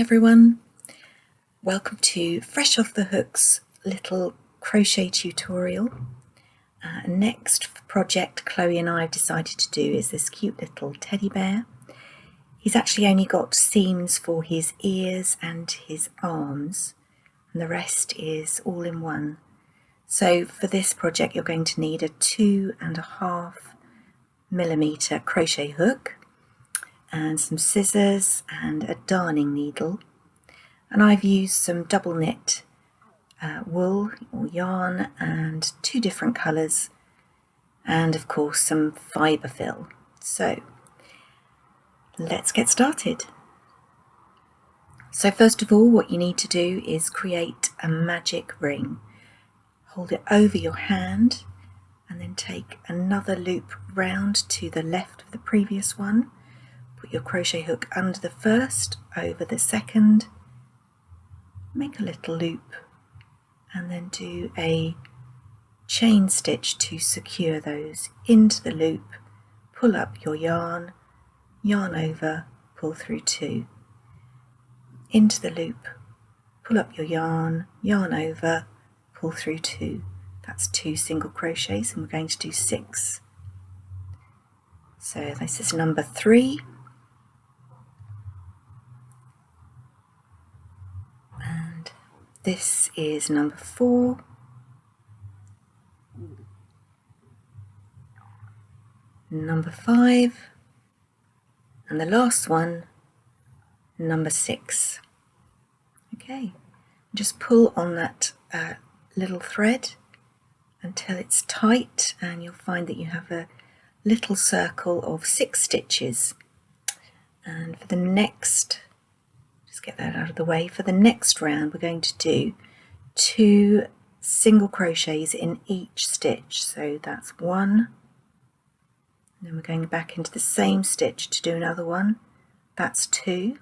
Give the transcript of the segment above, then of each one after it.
everyone, welcome to Fresh Off the Hook's little crochet tutorial. Next project Chloe and I have decided to do is this cute little teddy bear. He's actually only got seams for his ears and his arms, and the rest is all in one. So for this project you're going to need a 2.5mm crochet hook and some scissors and a darning needle, and I've used some double knit wool or yarn and 2 different colours, and of course some fibre fill. So let's get started. So first of all, what you need to do is create a magic ring. Hold it over your hand and then take another loop round to the left of the previous one. Put your crochet hook under the first, over the second, make a little loop and then do a chain stitch to secure those into the loop. Pull up your yarn, yarn over, pull through 2. Into the loop, pull up your yarn, yarn over, pull through 2. That's 2 single crochets, and we're going to do 6. So this is number 3. And this is number 4. Number 5. And the last one, number 6. Okay, just pull on that little thread until it's tight, and you'll find that you have a little circle of 6 stitches. And for the next, just get that out of the way, for the next round we're going to do 2 single crochets in each stitch. So that's 1, and then we're going back into the same stitch to do another one. That's 2.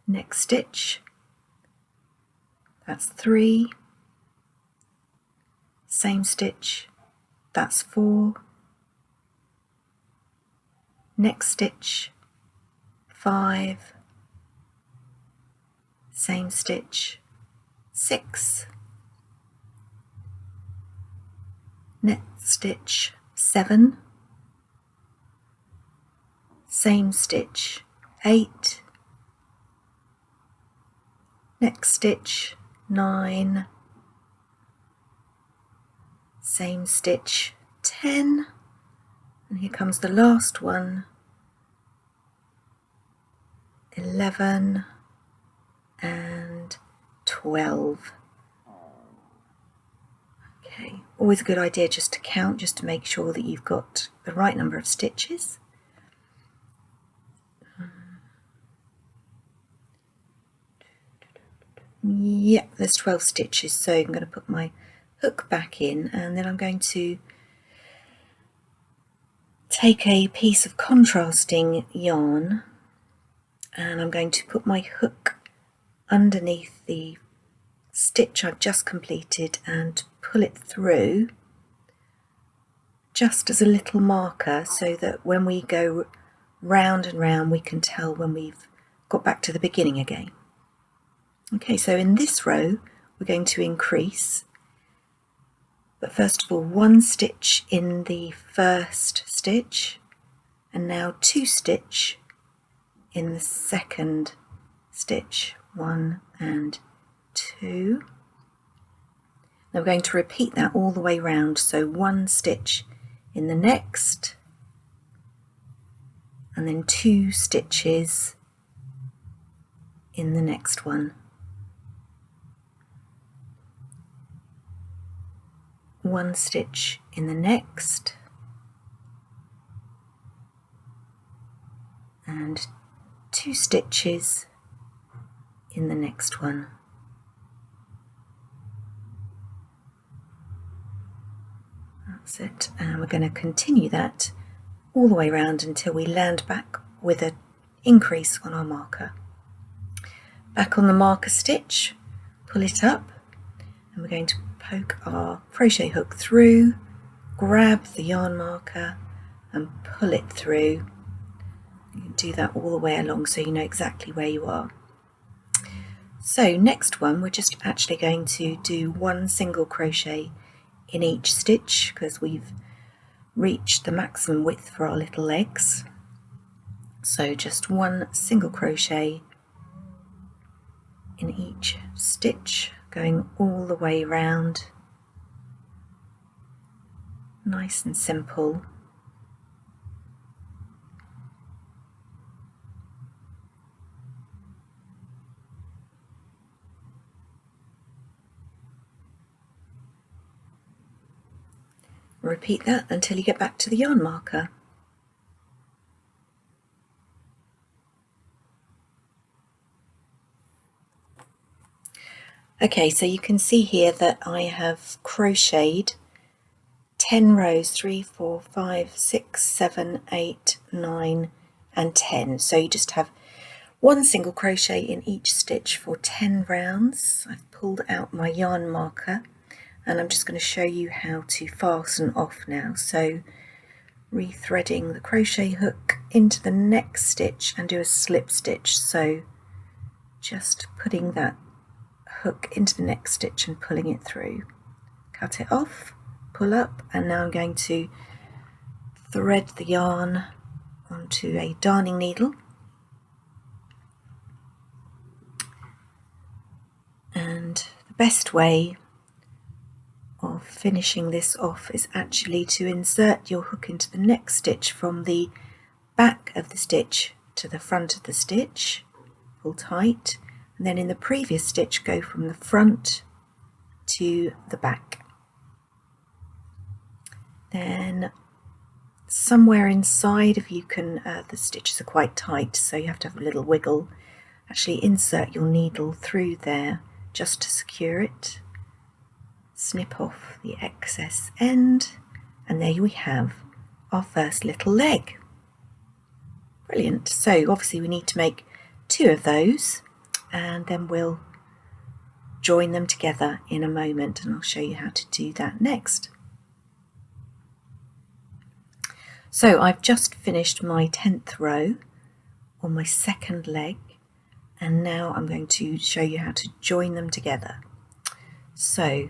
Next stitch, that's 3. Same stitch, that's 4. Next stitch, 5. Same stitch, 6. Next stitch, 7. Same stitch, 8. Next stitch, 9. Same stitch, 10. And here comes the last one, 11 and 12. Okay, always a good idea just to count, just to make sure that you've got the right number of stitches. Yep, there's 12 stitches, so I'm going to put my hook back in, and then I'm going to take a piece of contrasting yarn and I'm going to put my hook underneath the stitch I've just completed and pull it through just as a little marker, so that when we go round and round we can tell when we've got back to the beginning again. Okay, so in this row we're going to increase, but first of all 1 stitch in the first stitch, and now 2 stitch in the second stitch, 1 and 2. Now we're going to repeat that all the way round, so 1 stitch in the next, and then 2 stitches in the next one. 1 stitch in the next, and 2 stitches in the next one. That's it, and we're going to continue that all the way around until we land back with an increase on our marker. Back on the marker stitch, pull it up, and we're going to poke our crochet hook through, grab the yarn marker and pull it through. You can do that all the way along so you know exactly where you are. So next one, we're just actually going to do 1 single crochet in each stitch because we've reached the maximum width for our little legs. So just 1 single crochet in each stitch, going all the way around. Nice and simple. Repeat that until you get back to the yarn marker. Okay, so you can see here that I have crocheted 10 rows, 3, 4, 5, 6, 7, 8, 9 and 10. So you just have 1 single crochet in each stitch for 10 rounds. I've pulled out my yarn marker and I'm just going to show you how to fasten off now. So rethreading the crochet hook into the next stitch and do a slip stitch. So just putting that hook into the next stitch and pulling it through. Cut it off, pull up, and now I'm going to thread the yarn onto a darning needle. And the best way of finishing this off is actually to insert your hook into the next stitch from the back of the stitch to the front of the stitch, pull tight, and then in the previous stitch go from the front to the back. Then somewhere inside, if you can, the stitches are quite tight so you have to have a little wiggle, actually insert your needle through there just to secure it. Snip off the excess end, and there we have our first little leg. Brilliant. So obviously we need to make 2 of those, and then we'll join them together in a moment, and I'll show you how to do that next. So I've just finished my 10th row on my second leg, and now I'm going to show you how to join them together. So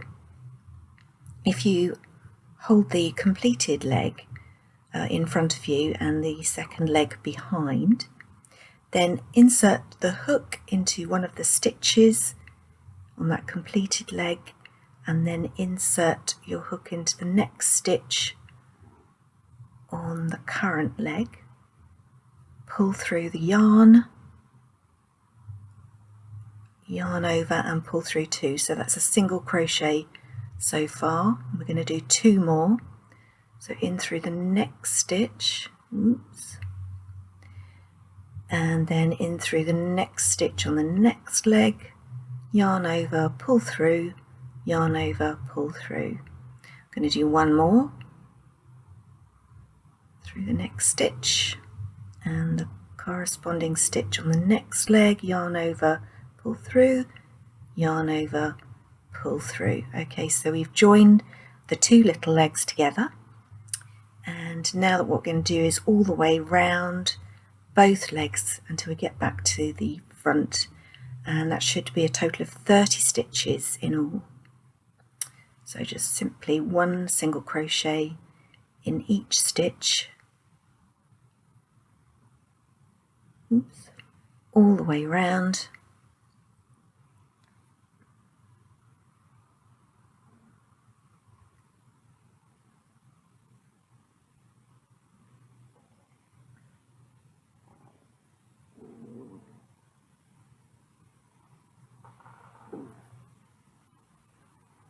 if you hold the completed leg in front of you and the second leg behind, then insert the hook into one of the stitches on that completed leg, and then insert your hook into the next stitch on the current leg. Pull through the yarn over and pull through 2. So that's a single crochet so far. We're going to do 2 more. So in through the next stitch, oops, and then in through the next stitch on the next leg, yarn over, pull through, yarn over, pull through. I'm going to do 1 more through the next stitch and the corresponding stitch on the next leg, yarn over, pull through, yarn over, pull through. Okay, so we've joined the 2 little legs together, and now that what we're going to do is all the way round both legs until we get back to the front, and that should be a total of 30 stitches in all. So just simply 1 single crochet in each stitch, oops, all the way round.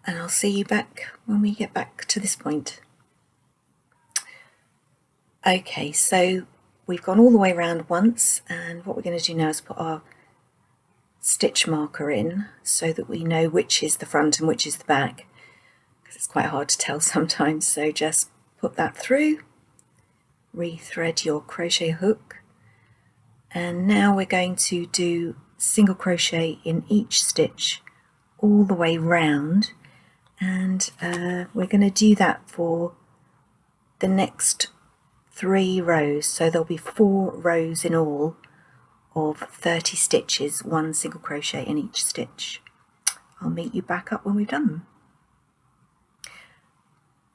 And I'll see you back when we get back to this point. Okay, so we've gone all the way around once, and what we're going to do now is put our stitch marker in so that we know which is the front and which is the back, because it's quite hard to tell sometimes. So just put that through, rethread your crochet hook, and now we're going to do single crochet in each stitch all the way round, and we're going to do that for the next 3 rows, so there'll be 4 rows in all of 30 stitches, 1 single crochet in each stitch. I'll meet you back up when we've done them.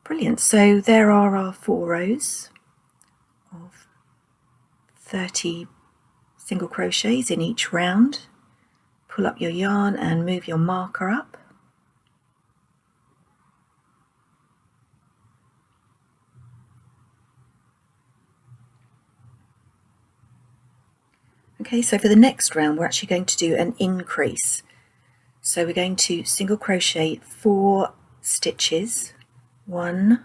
Brilliant, so there are our 4 rows of 30 single crochets in each round. Pull up your yarn and move your marker up. Okay, so for the next round we're actually going to do an increase. So we're going to single crochet 4 stitches, 1,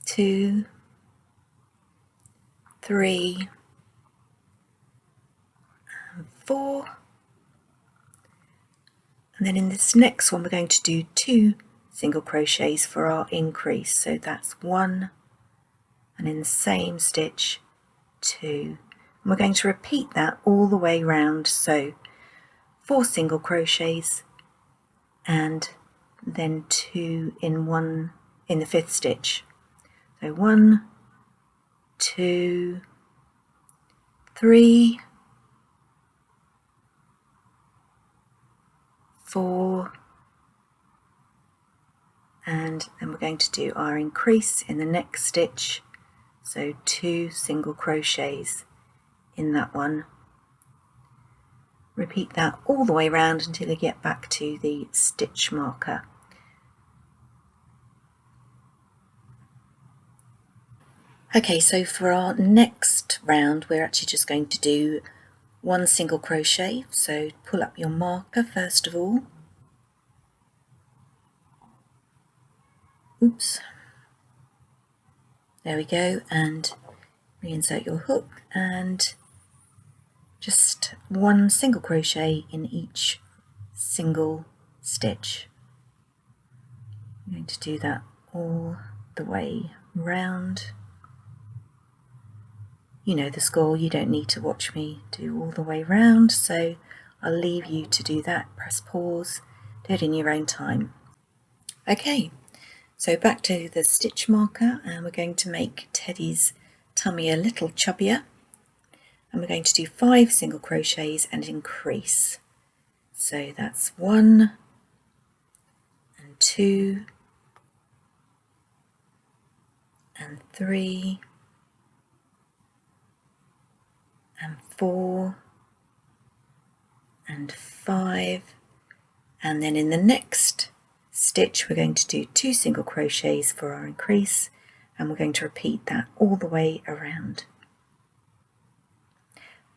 2, 3, and 4, and then in this next one we're going to do 2 single crochets for our increase. So that's 1, and in the same stitch 2, and we're going to repeat that all the way round. So 4 single crochets and then 2 in the 5th stitch. So 1, 2, 3, 4, and then we're going to do our increase in the next stitch. So 2 single crochets in that one. Repeat that all the way around until you get back to the stitch marker. Okay, so for our next round we're actually just going to do 1 single crochet. So pull up your marker first of all. Oops. There we go, and reinsert your hook and just 1 single crochet in each single stitch. I'm going to do that all the way round. You know the score, you don't need to watch me do all the way round, so I'll leave you to do that. Press pause, do it in your own time. Okay, so back to the stitch marker, and we're going to make Teddy's tummy a little chubbier, and we're going to do 5 single crochets and increase. So that's 1 and 2 and 3 and 4 and 5, and then in the next stitch we're going to do 2 single crochets for our increase, and we're going to repeat that all the way around.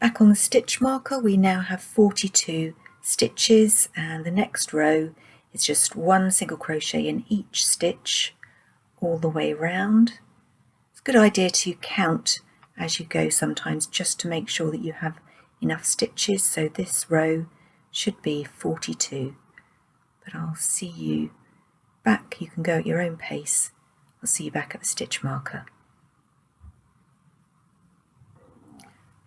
Back on the stitch marker we now have 42 stitches, and the next row is just 1 single crochet in each stitch all the way around. It's a good idea to count as you go sometimes, just to make sure that you have enough stitches. So this row should be 42, but I'll see you back. You can go at your own pace. I'll see you back at the stitch marker.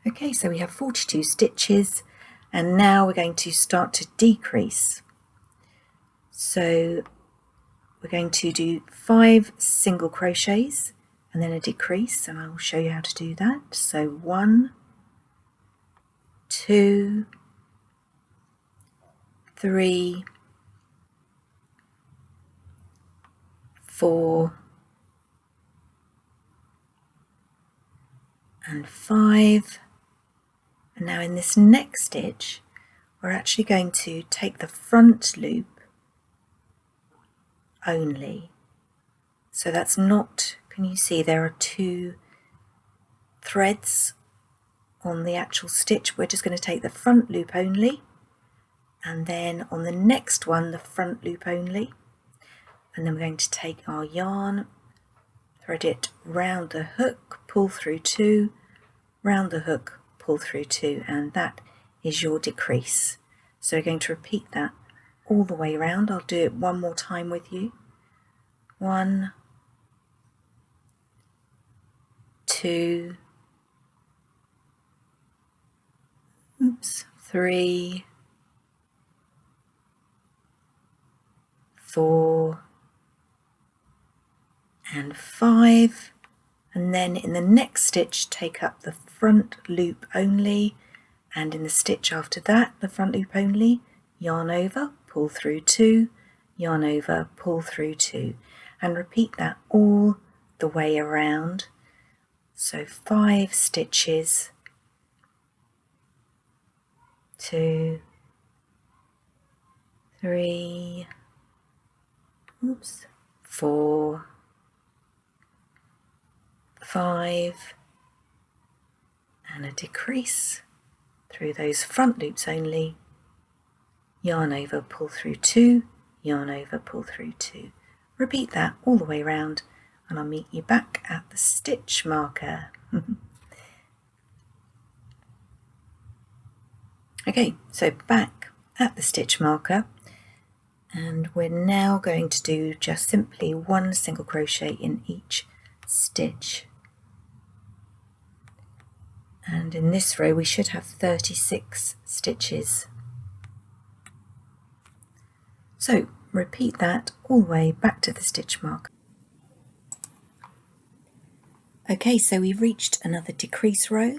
Okay, so we have 42 stitches, and now we're going to start to decrease. So we're going to do 5 single crochets and then a decrease, and I will show you how to do that. So 1, 2, 3, 4, and 5. And now in this next stitch we're actually going to take the front loop only. So that's not, can you see there are 2 threads on the actual stitch? We're just going to take the front loop only, and then on the next one the front loop only, and then we're going to take our yarn, thread it round the hook, pull through 2, round the hook, pull through 2, and that is your decrease. So we're going to repeat that all the way around. I'll do it one more time with you. 1, 2, 3, 4, and 5, and then in the next stitch take up the front loop only, and in the stitch after that the front loop only, yarn over, pull through 2, yarn over, pull through 2, and repeat that all the way around. So 5 stitches, 2, 3, 4, 5, and a decrease through those front loops only, yarn over, pull through 2, yarn over, pull through 2. Repeat that all the way around, and I'll meet you back at the stitch marker. Okay, so back at the stitch marker, and we're now going to do just simply 1 single crochet in each stitch. And in this row we should have 36 stitches. So repeat that all the way back to the stitch marker. Okay, so we've reached another decrease row,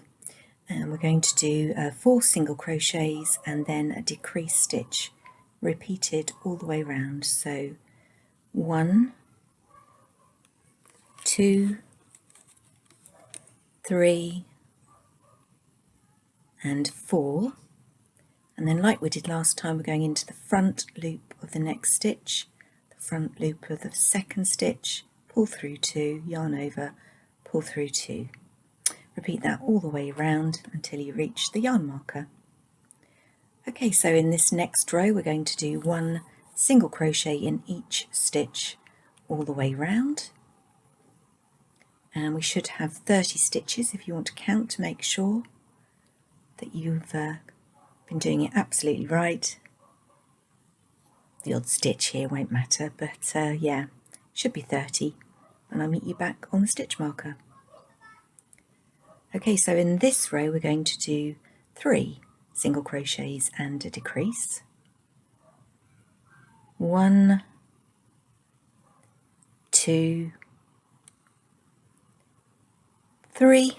and we're going to do 4 single crochets and then a decrease stitch repeated all the way around. So 1, 2, 3 and 4, and then like we did last time, we're going into the front loop of the next stitch, the front loop of the second stitch, pull through 2, yarn over, pull through 2. Repeat that all the way around until you reach the yarn marker. Okay, so in this next row we're going to do 1 single crochet in each stitch all the way round, and we should have 30 stitches if you want to count to make sure that you've been doing it absolutely right. The odd stitch here won't matter, but yeah, should be 30, and I'll meet you back on the stitch marker. Okay, so in this row we're going to do 3 single crochets and a decrease. 1, 2, 3.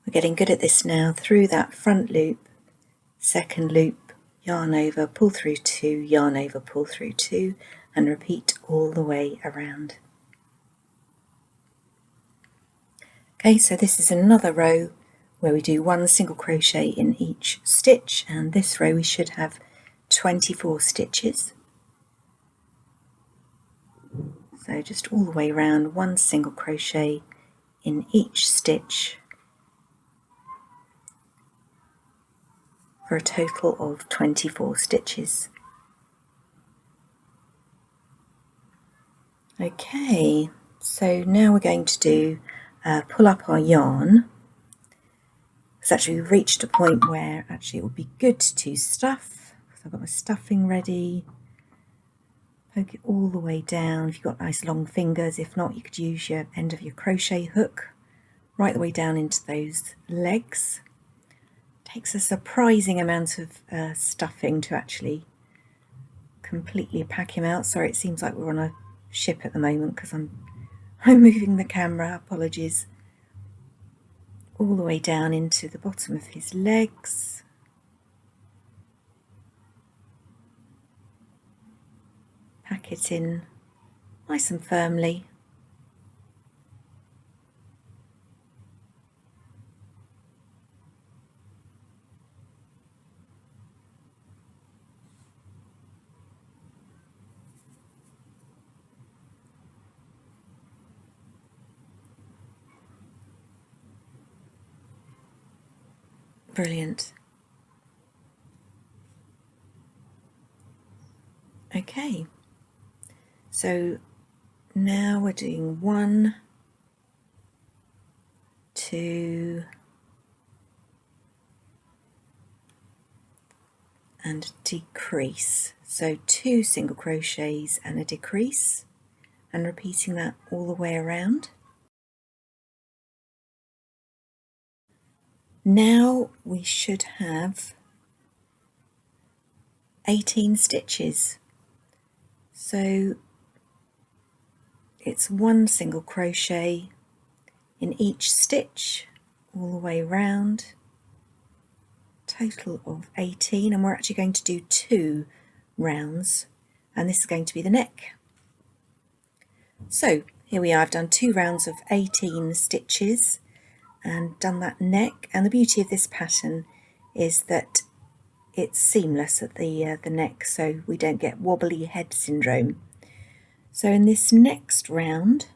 We're getting good at this now. Through that front loop, second loop, yarn over, pull through 2, yarn over, pull through 2, and repeat all the way around. Okay, so this is another row where we do 1 single crochet in each stitch, and this row we should have 24 stitches. So just all the way around, 1 single crochet in each stitch for a total of 24 stitches. Okay, so now we're going to do pull up our yarn, because actually we've reached a point where actually it would be good to stuff. So I've got my stuffing ready. Poke it all the way down if you've got nice long fingers. If not, you could use your end of your crochet hook right the way down into those legs. Takes a surprising amount of stuffing to actually completely pack him out. Sorry, it seems like we're on a ship at the moment because I'm moving the camera, apologies. All the way down into the bottom of his legs. Pack it in nice and firmly. Brilliant. Okay, so now we're doing 1, 2, and decrease. So 2 single crochets and a decrease, and repeating that all the way around. Now we should have 18 stitches. So it's 1 single crochet in each stitch all the way round, total of 18, and we're actually going to do 2 rounds, and this is going to be the neck. So here we are, I've done 2 rounds of 18 stitches and done that neck, and the beauty of this pattern is that it's seamless at the neck, so we don't get wobbly head syndrome. So in this next round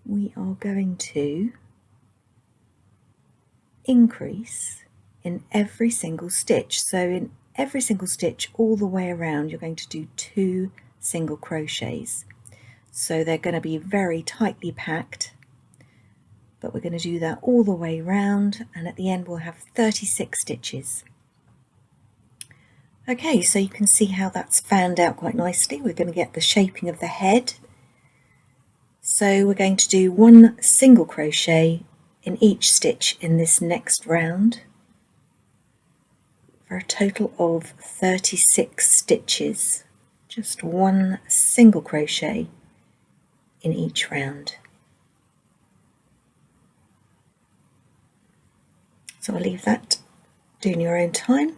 we are going to increase in every single stitch. So in every single stitch all the way around you're going to do 2 single crochets. So they're going to be very tightly packed, but we're going to do that all the way round, and at the end we'll have 36 stitches. Okay, so you can see how that's fanned out quite nicely. We're going to get the shaping of the head. So we're going to do 1 single crochet in each stitch in this next round for a total of 36 stitches. Just 1 single crochet in each round. So I'll leave that, do in your own time.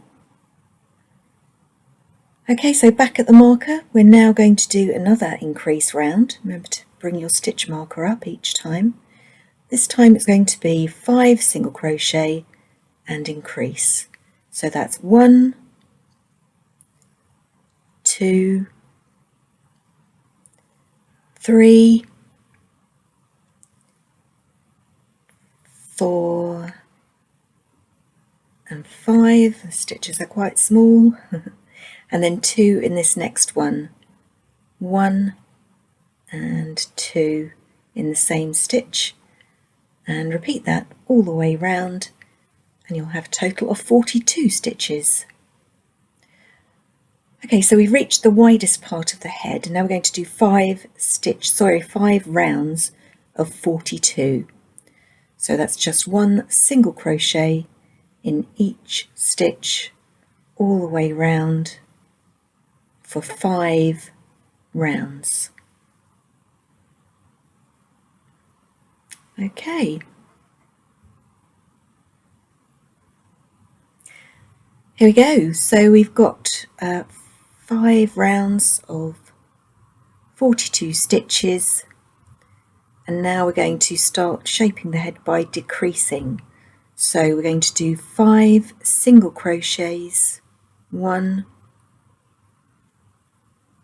Okay, so back at the marker, we're now going to do another increase round. Remember to bring your stitch marker up each time. This time it's going to be 5 single crochet and increase. So that's 1, 2, 3, 4, and 5. The stitches are quite small. And then 2 in this next one. 1 and 2 in the same stitch, and repeat that all the way round, and you'll have a total of 42 stitches. Okay, so we've reached the widest part of the head, and now we're going to do 5 rounds of 42. So that's just 1 single crochet in each stitch all the way round for 5 rounds. Okay. Here we go. So we've got 5 rounds of 42 stitches, and now we're going to start shaping the head by decreasing. So we're going to do 5 single crochets, 1,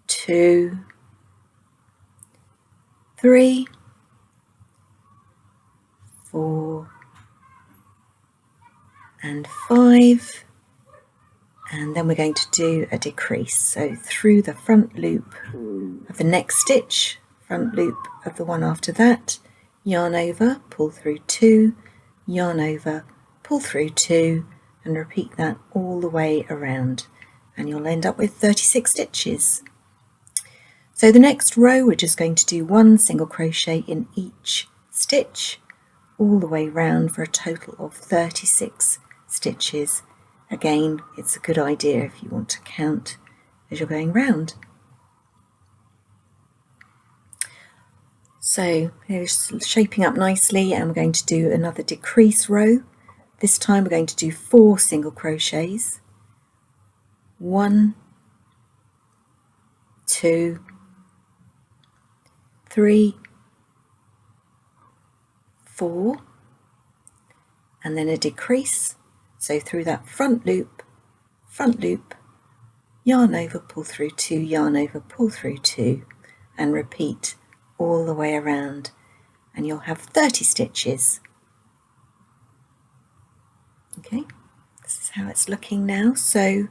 2, 3, 4, and 5, and then we're going to do a decrease. So through the front loop of the next stitch, front loop of the one after that, yarn over, pull through 2, yarn over, pull through 2, and repeat that all the way around, and you'll end up with 36 stitches. So the next row we're just going to do 1 single crochet in each stitch all the way round for a total of 36 stitches. Again, it's a good idea if you want to count as you're going round. So here's shaping up nicely, and we're going to do another decrease row. This time we're going to do 4 single crochets, 1, 2, 3, 4, and then a decrease. So through that front loop, yarn over, pull through 2, yarn over, pull through 2, and repeat all the way around, and you'll have 30 stitches. Okay, this is how it's looking now. So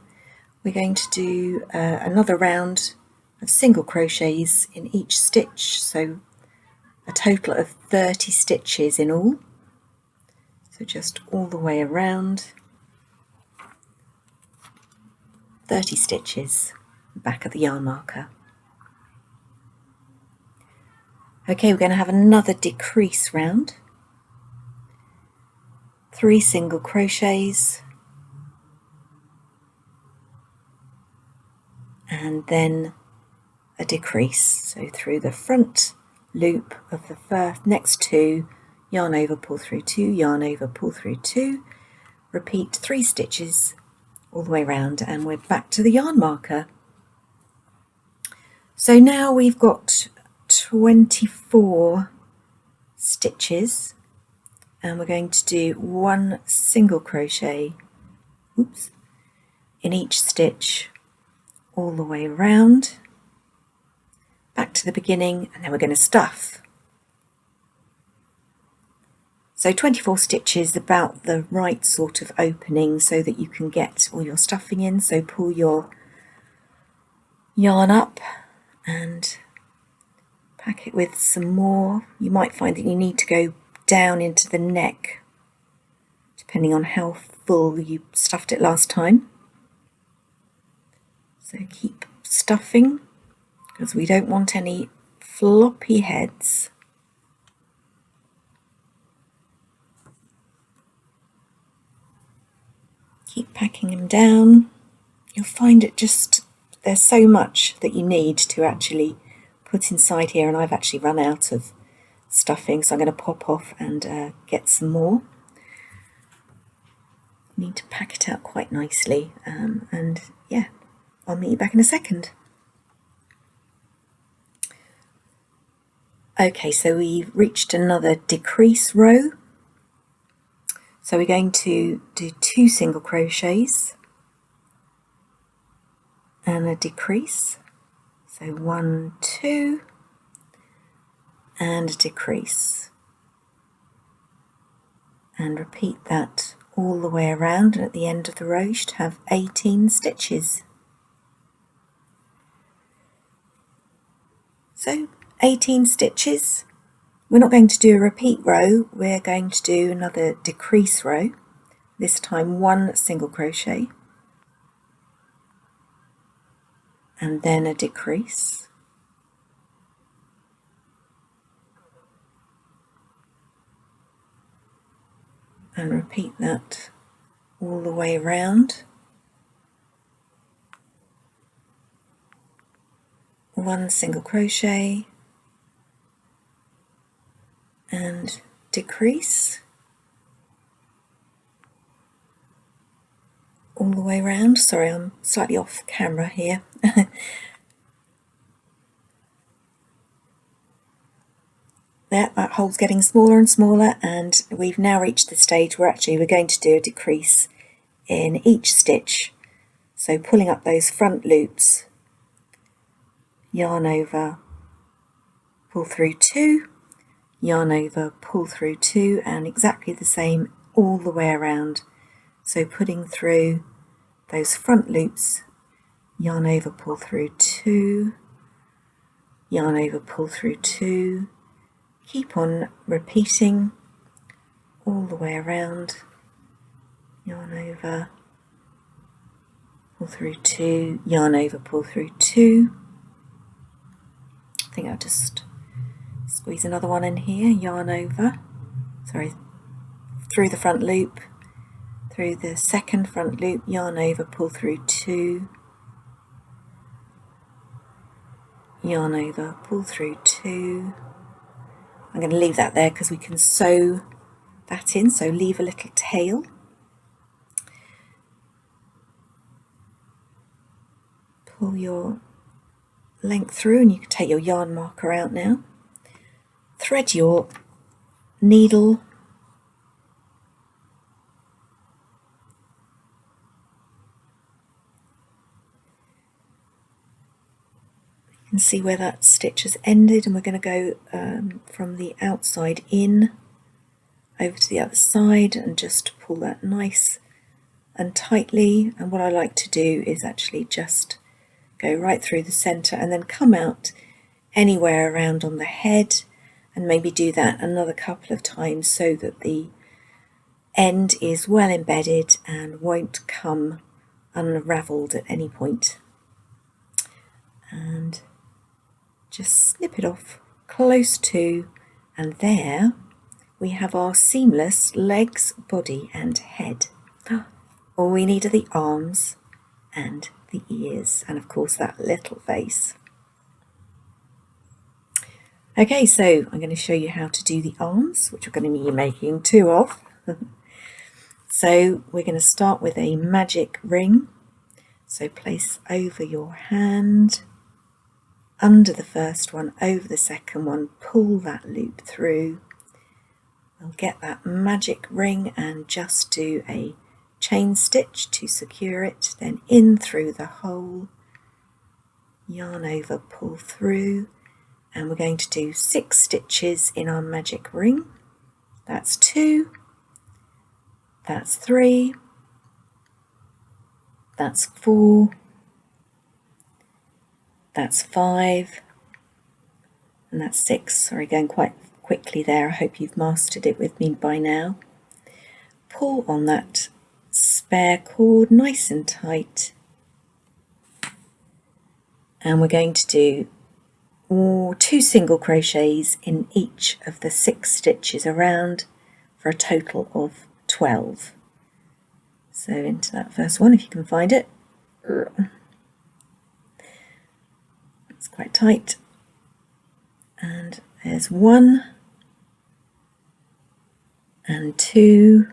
we're going to do another round of single crochets in each stitch, so a total of 30 stitches in all. So just all the way around, 30 stitches, back at the yarn marker. Okay, we're going to have another decrease round. 3 single crochets, and then a decrease. So through the front loop of the next two, yarn over, pull through two, yarn over, pull through two, repeat 3 stitches all the way around, and we're back to the yarn marker. So now we've got 24 stitches, and we're going to do 1 single crochet, in each stitch all the way around, back to the beginning, and then we're going to stuff. So 24 stitches, about the right sort of opening so that you can get all your stuffing in. So pull your yarn up and pack it with some more. You might find that you need to go down into the neck, depending on how full you stuffed it last time. So keep stuffing, because we don't want any floppy heads. Keep packing them down. You'll find it just, there's so much that you need to actually put inside here, and I've actually run out of stuffing, so I'm going to pop off and get some more. Need to pack it out quite nicely, and yeah, I'll meet you back in a second. Okay, so we've reached another decrease row. So we're going to do 2 single crochets and a decrease. So 1, 2, and a decrease. And repeat that all the way around, and at the end of the row you should have 18 stitches. So 18 stitches. We're not going to do a repeat row, we're going to do another decrease row, this time 1 single crochet and then a decrease, and repeat that all the way around. 1 single crochet and decrease all the way around. Sorry, I'm slightly off camera here. There, that hole's getting smaller and smaller, and we've now reached the stage where actually we're going to do a decrease in each stitch. So pulling up those front loops, yarn over, pull through 2, yarn over, pull through 2, and exactly the same all the way around. So putting through those front loops, yarn over, pull through 2, yarn over, pull through 2, keep on repeating all the way around, yarn over, pull through 2, yarn over, pull through 2. I think I'll just squeeze another one in here, yarn over, through the front loop, through the second front loop, yarn over, pull through 2, yarn over, pull through 2. I'm going to leave that there because we can sew that in, so leave a little tail. Pull your length through, and you can take your yarn marker out now. Thread your needle and see where that stitch has ended, and we're going to go from the outside in over to the other side and just pull that nice and tightly. And what I like to do is actually just go right through the center and then come out anywhere around on the head, and maybe do that another couple of times so that the end is well embedded and won't come unraveled at any point. And just snip it off close to, and there we have our seamless legs, body and head. All we need are the arms and the ears, and of course that little face. Okay, so I'm going to show you how to do the arms, which we're going to be making 2 of. So we're going to start with a magic ring. So place over your hand, under the first one, over the second one, pull that loop through. We'll get that magic ring and just do a chain stitch to secure it, then in through the hole, yarn over, pull through, and we're going to do 6 stitches in our magic ring. That's 2, that's 3, that's 4, that's 5, and that's 6. Sorry, going quite quickly there. I hope you've mastered it with me by now. Pull on that spare cord nice and tight, and we're going to do 2 single crochets in each of the 6 stitches around for a total of 12. So into that first one, if you can find it. It's quite tight. And there's 1 and 2.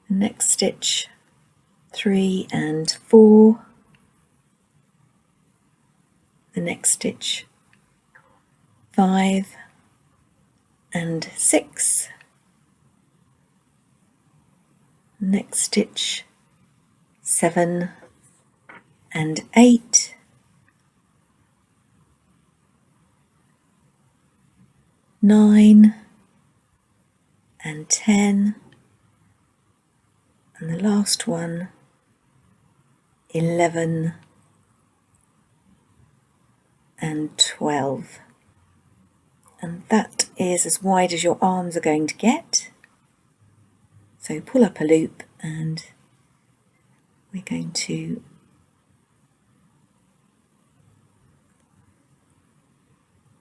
The next stitch, 3 and 4. The next stitch, 5 and 6. Next stitch, 7 and 8. Nine and 10, and the last one, 11 and 12. And that is as wide as your arms are going to get. So pull up a loop, and we're going to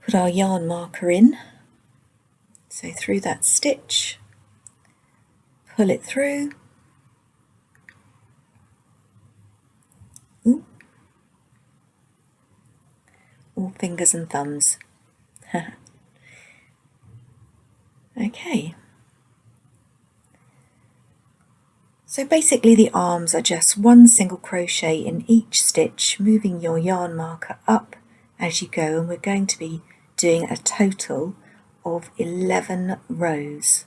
put our yarn marker in. So through that stitch, pull it through. Ooh. All fingers and thumbs. Okay. So basically the arms are just 1 single crochet in each stitch, moving your yarn marker up as you go, and we're going to be doing a total of 11 rows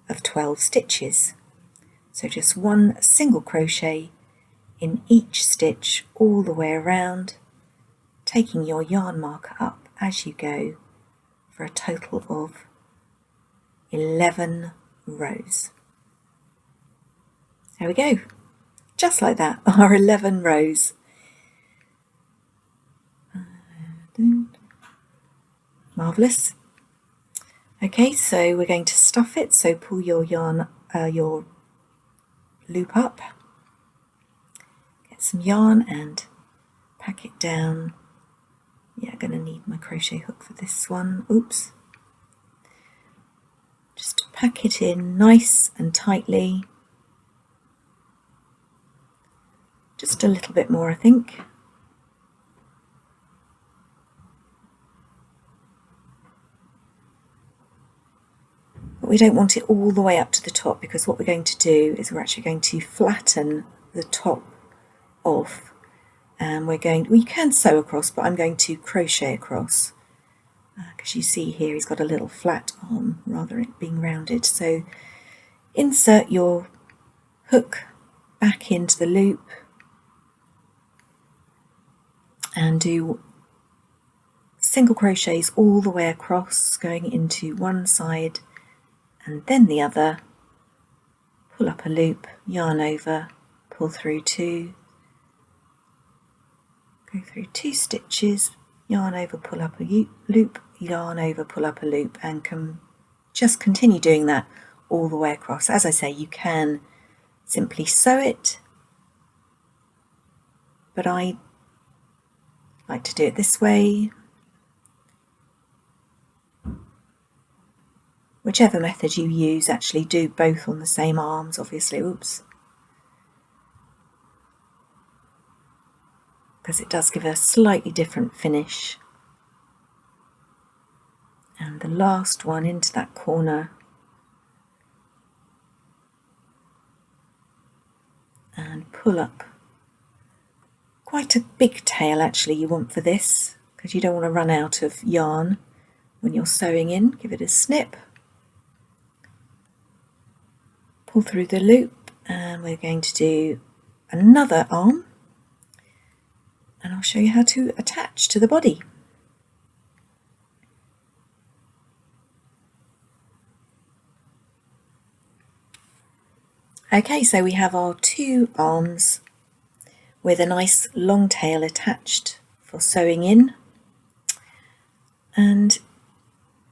of 12 stitches. So just 1 single crochet in each stitch all the way around, taking your yarn marker up as you go for a total of 11 rows. There we go, just like that, our 11 rows. Marvellous. Okay, so we're going to stuff it, so pull your yarn, your loop up, get some yarn and pack it down. Yeah, I'm going to need my crochet hook for this one. Oops. Just pack it in nice and tightly. Just a little bit more, I think. But we don't want it all the way up to the top, because what we're going to do is we're actually going to flatten the top off, and we can sew across, but I'm going to crochet across, because you see here he's got a little flat arm rather than it being rounded. So insert your hook back into the loop and do single crochets all the way across, going into one side and then the other. Pull up a loop, yarn over, pull through 2, go through 2 stitches, yarn over, pull up a loop, yarn over, pull up a loop, and just continue doing that all the way across. As I say, you can simply sew it, but I like to do it this way. Whichever method you use, actually do both on the same arms, obviously. Oops. because it does give a slightly different finish. And the last one into that corner. And pull up. Quite a big tail actually you want for this, because you don't want to run out of yarn when you're sewing in. Give it a snip. Pull through the loop, and we're going to do another arm, and I'll show you how to attach to the body. Okay, so we have our two arms with a nice long tail attached for sewing in. And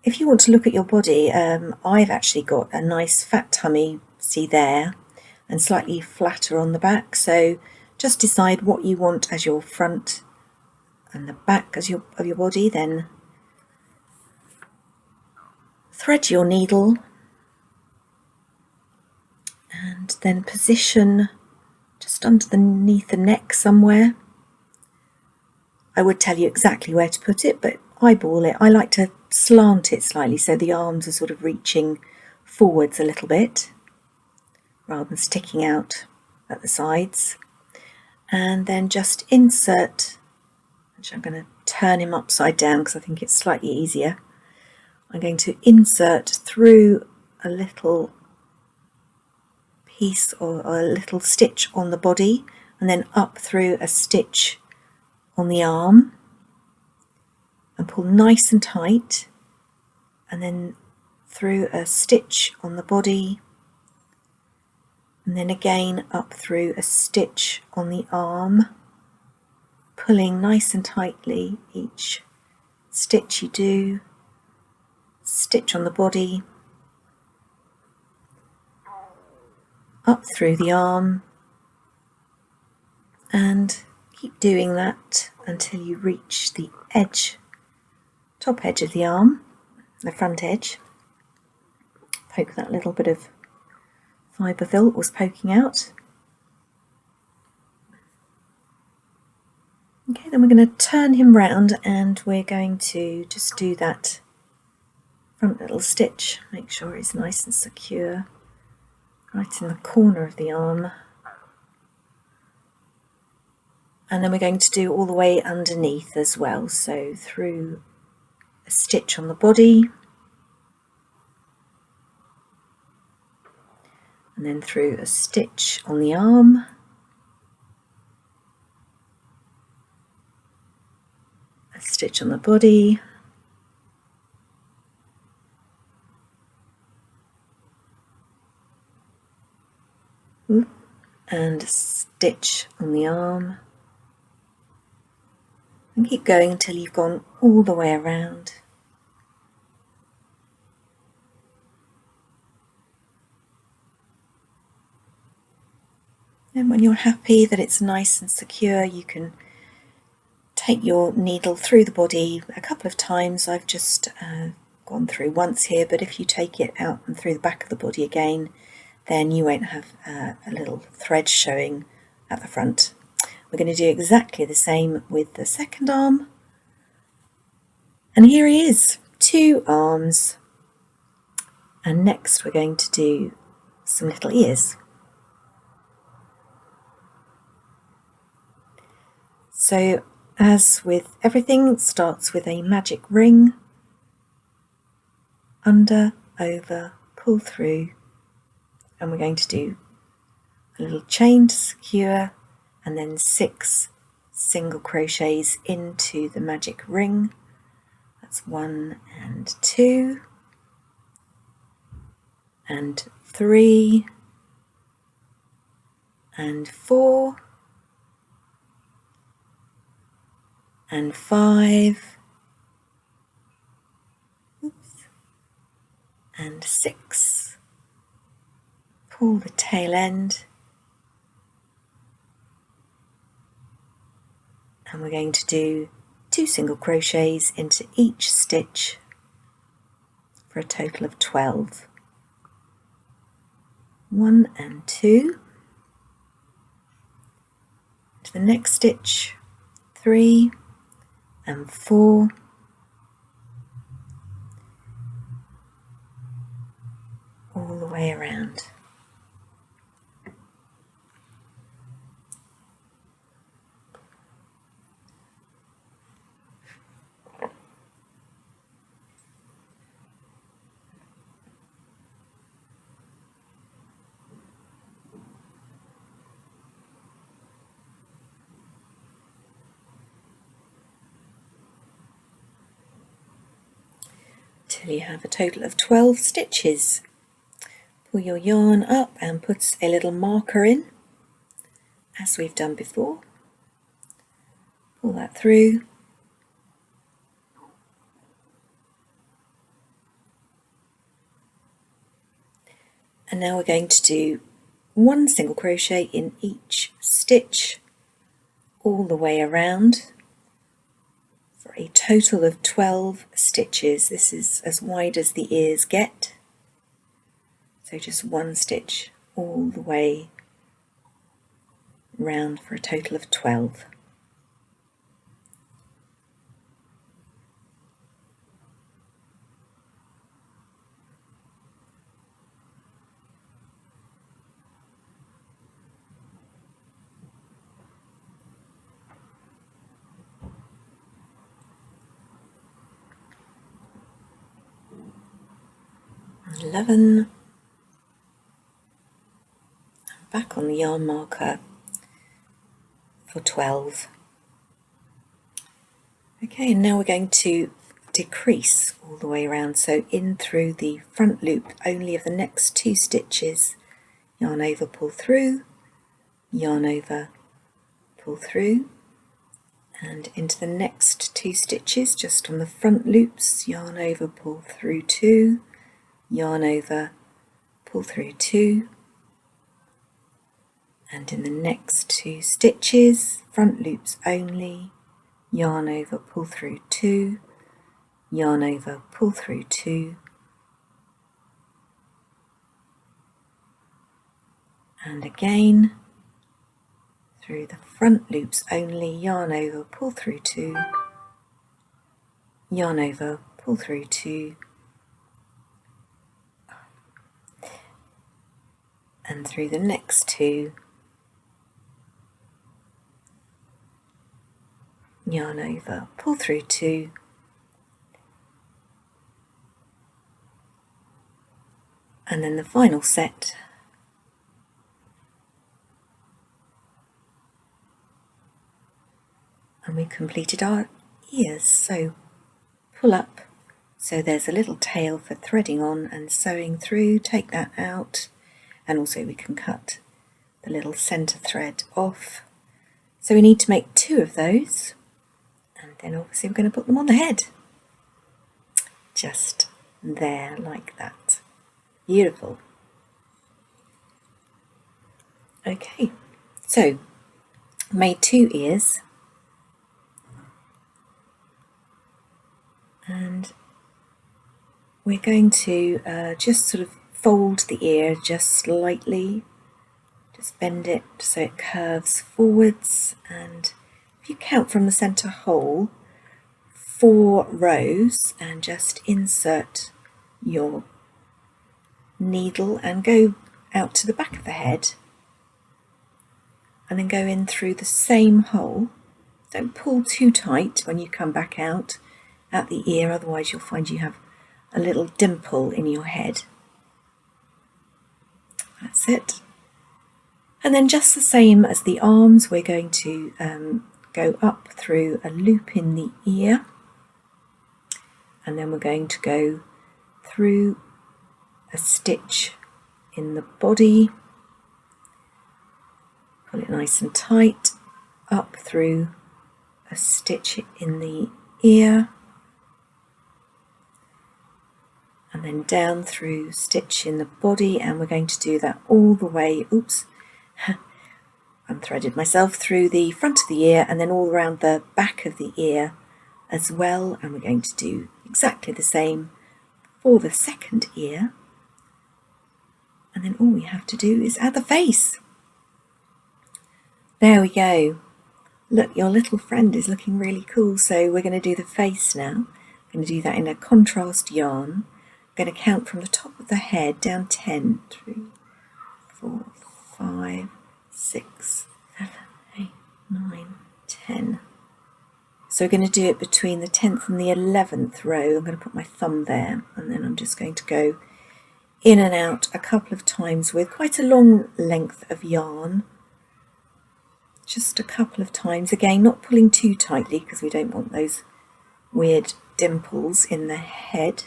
if you want to look at your body, I've actually got a nice fat tummy, see there, and slightly flatter on the back. So just decide what you want as your front and the back as of your body, then thread your needle and then position just underneath the neck somewhere. I would tell you exactly where to put it, but eyeball it. I like to slant it slightly so the arms are sort of reaching forwards a little bit rather than sticking out at the sides. And then just insert, which I'm going to turn him upside down because I think it's slightly easier. I'm going to insert through a little piece or a little stitch on the body, and then up through a stitch on the arm, and pull nice and tight, and then through a stitch on the body, and then again up through a stitch on the arm, pulling nice and tightly each stitch you do, stitch on the body, up through the arm, and keep doing that until you reach the edge, top edge of the arm, the front edge. Poke that little bit of fibre fill that was poking out. Okay, then we're going to turn him round and we're going to just do that front little stitch. Make sure it's nice and secure right in the corner of the arm. And then we're going to do all the way underneath as well, so through a stitch on the body, and then through a stitch on the arm, a stitch on the body, and a stitch on the arm, and keep going until you've gone all the way around. And when you're happy that it's nice and secure, you can take your needle through the body a couple of times. I've just gone through once here, but if you take it out and through the back of the body again, then you won't have a little thread showing at the front. We're going to do exactly the same with the second arm. And here he is, two arms. And next we're going to do some little ears. So as with everything, it starts with a magic ring, under, over, pull through, and we're going to do a little chain to secure, and then 6 single crochets into the magic ring. That's 1 and 2 and 3 and 4 and 5 and 6. Pull the tail end, and we're going to do 2 single crochets into each stitch for a total of 12. 1 and 2. To the next stitch, 3 and 4, all the way around. Till you have a total of 12 stitches. Pull your yarn up and put a little marker in, as we've done before. Pull that through. And now we're going to do 1 single crochet in each stitch all the way around for a total of 12 stitches. This is as wide as the ears get, so just 1 stitch all the way round for a total of 12. And 11. Back on the yarn marker for 12. Okay, and now we're going to decrease all the way around, so in through the front loop only of the next 2 stitches, yarn over, pull through, yarn over, pull through, and into the next 2 stitches just on the front loops, yarn over, pull through 2, yarn over, pull through 2, and in the next 2 stitches, front loops only, yarn over, pull through 2, yarn over, pull through 2, and again through the front loops only, yarn over, pull through 2, yarn over, pull through 2, and through the next 2, yarn over, pull through 2, and then the final set, and we completed our ears. So pull up, so there's a little tail for threading on and sewing through, take that out, and also we can cut the little centre thread off. So we need to make 2 of those, and then obviously we're going to put them on the head, just there like that. Beautiful. Okay, so made 2 ears, and we're going to just sort of fold the ear just slightly, just bend it so it curves forwards, and if you count from the centre hole 4 rows and just insert your needle and go out to the back of the head and then go in through the same hole. Don't pull too tight when you come back out at the ear, otherwise you'll find you have a little dimple in your head. That's it. And then just the same as the arms, we're going to go up through a loop in the ear, and then we're going to go through a stitch in the body, pull it nice and tight, up through a stitch in the ear, and then down through stitch in the body, and we're going to do that all the way, oops, unthreaded myself, through the front of the ear and then all around the back of the ear as well, and we're going to do exactly the same for the second ear, and then all we have to do is add the face. There we go, Look, your little friend is looking really cool. So we're going to do the face now. I'm going to do that in a contrast yarn. I'm going to count from the top of the head down 10. 3, 4, 5, 6, 7, 8, 9, 10. So we're going to do it between the 10th and the 11th row. I'm going to put my thumb there, and then I'm just going to go in and out a couple of times with quite a long length of yarn. Just a couple of times, again not pulling too tightly because we don't want those weird dimples in the head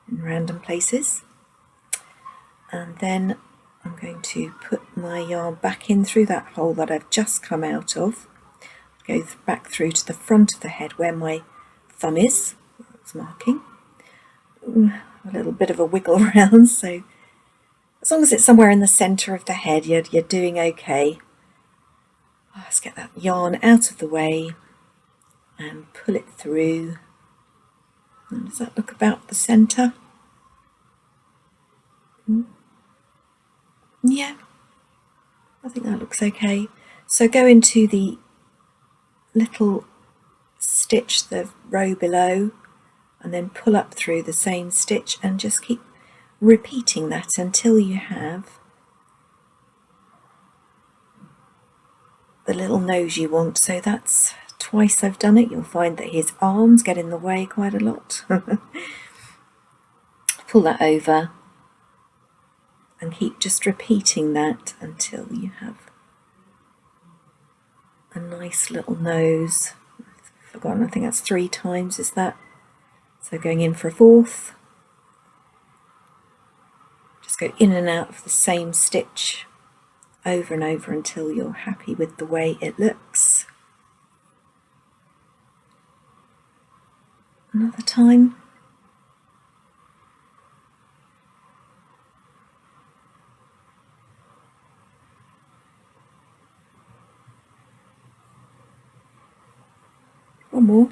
in random places. And then I'm going to put my yarn back in through that hole that I've just come out of, go back through to the front of the head where my thumb is, it's marking, a little bit of a wiggle around, so as long as it's somewhere in the centre of the head you're doing okay. Let's get that yarn out of the way and pull it through. And does that look about the centre? Yeah, I think that looks okay. So go into the little stitch, the row below, and then pull up through the same stitch and just keep repeating that until you have the little nose you want. So that's twice I've done it. You'll find that his arms get in the way quite a lot. Pull that over and keep just repeating that until you have a nice little nose. I've forgotten, I think that's 3 times, is that? So going in for a 4th. Just go in and out of the same stitch over and over until you're happy with the way it looks. Another time. One more.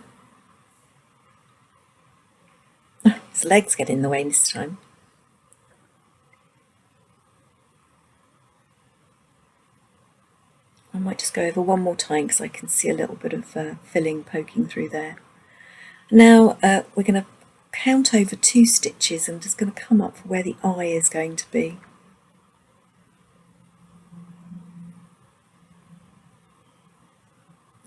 His legs get in the way this time. I might just go over one more time because I can see a little bit of filling poking through there. Now we're going to count over 2 stitches. I'm just going to come up for where the eye is going to be.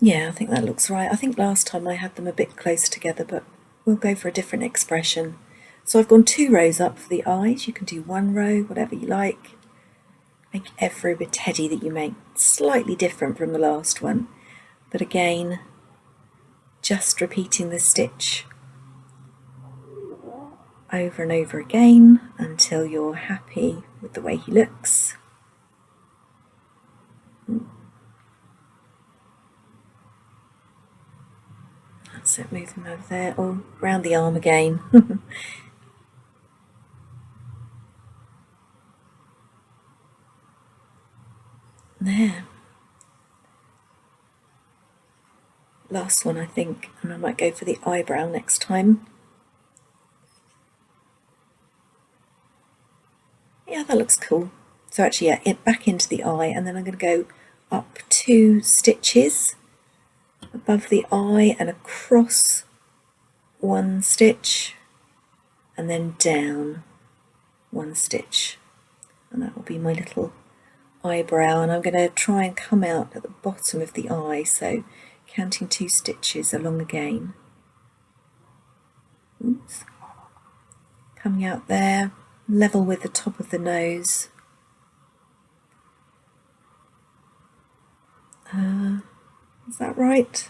Yeah, I think that looks right. I think last time I had them a bit close together, but we'll go for a different expression. So I've gone 2 rows up for the eyes. You can do 1 row, whatever you like. Make every bit teddy that you make slightly different from the last one. But again, just repeating the stitch over and over again until you're happy with the way he looks. That's it, move him over there, or round the arm again. There. Last one, I think, and I might go for the eyebrow next time. Yeah, that looks cool. So actually, yeah, back into the eye, and then I'm going to go up 2 stitches above the eye and across 1 stitch, and then down 1 stitch, and that will be my little eyebrow. And I'm going to try and come out at the bottom of the eye, so counting 2 stitches along again. Oops. Coming out there, level with the top of the nose. Is that right?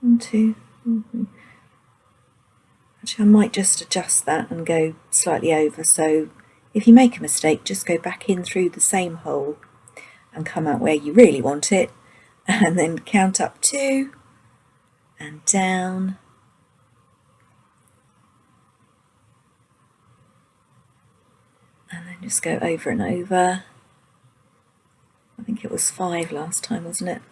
1, 2. Actually, I might just adjust that and go slightly over. So if you make a mistake, just go back in through the same hole and come out where you really want it, and then count up 2 and down. And then just go over and over. I think it was 5 last time, wasn't it?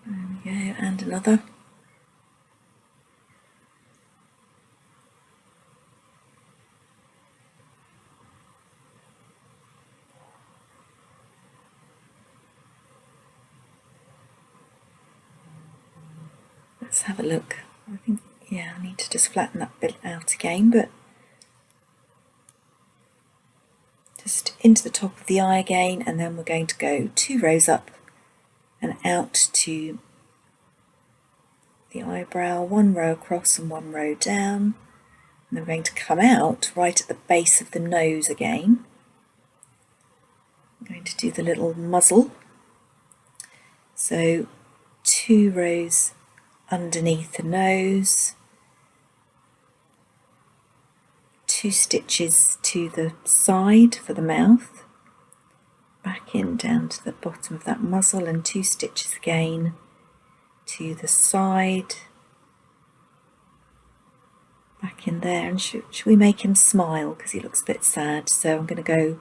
There we go, and another. Let's have a look. I think, yeah, I need to just flatten that bit out again, but just into the top of the eye again, and then we're going to go 2 rows up and out to the eyebrow, 1 row across and 1 row down, and then we're going to come out right at the base of the nose again. I'm going to do the little muzzle, so 2 rows underneath the nose, 2 stitches to the side for the mouth, back in down to the bottom of that muzzle, and 2 stitches again to the side, back in there. And should we make him smile because he looks a bit sad? So I'm going to go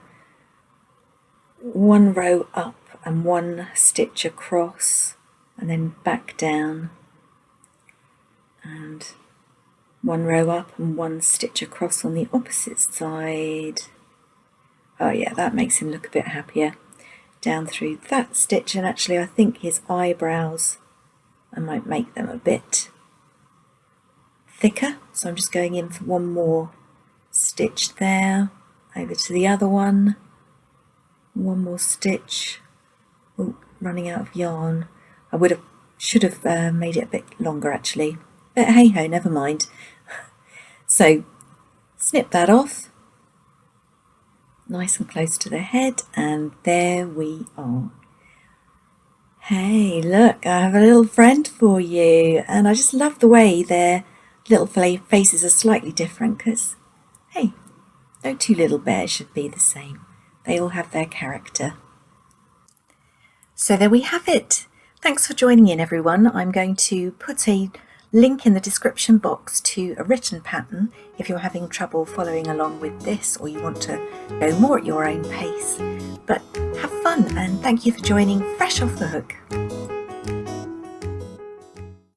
1 row up and 1 stitch across, and then back down, and 1 row up and 1 stitch across on the opposite side. Oh yeah, that makes him look a bit happier. Down through that stitch, and actually I think his eyebrows, I might make them a bit thicker, so I'm just going in for 1 more stitch there, over to the other one, 1 more stitch. Oh, running out of yarn. I should have made it a bit longer actually, but hey ho, never mind. So snip that off, nice and close to the head, and there we are. Hey, look, I have a little friend for you, and I just love the way their little faces are slightly different, because, hey, no 2 little bears should be the same. They all have their character. So there we have it. Thanks for joining in, everyone. I'm going to put a link in the description box to a written pattern if you're having trouble following along with this, or you want to go more at your own pace. But have fun, and thank you for joining Fresh Off the Hook.